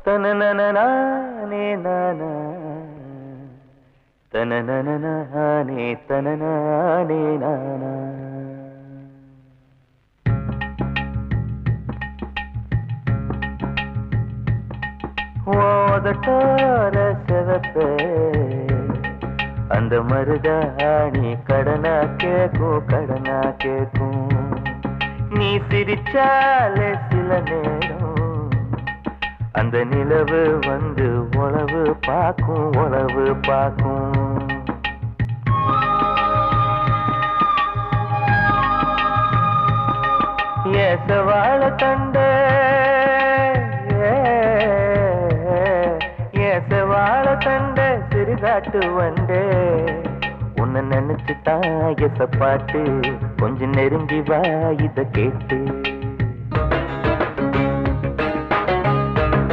தனனனே நானா தனனனே தனனே நானா ஓதட்டோர சிவப்பே அந்த மருதாணி கடனா கேக்கும் நீ சிரிச்சாலே சில நேரம் அந்த நிலவு வந்து உளவு பார்க்கும் ஏசவாழ தண்டே ஏசவாழ தண்டே சிறுகாட்டு வண்டே உன்னை நினைச்சுதான் எசப்பாட்டு கொஞ்சம் நெருங்கி வா இத கேட்டு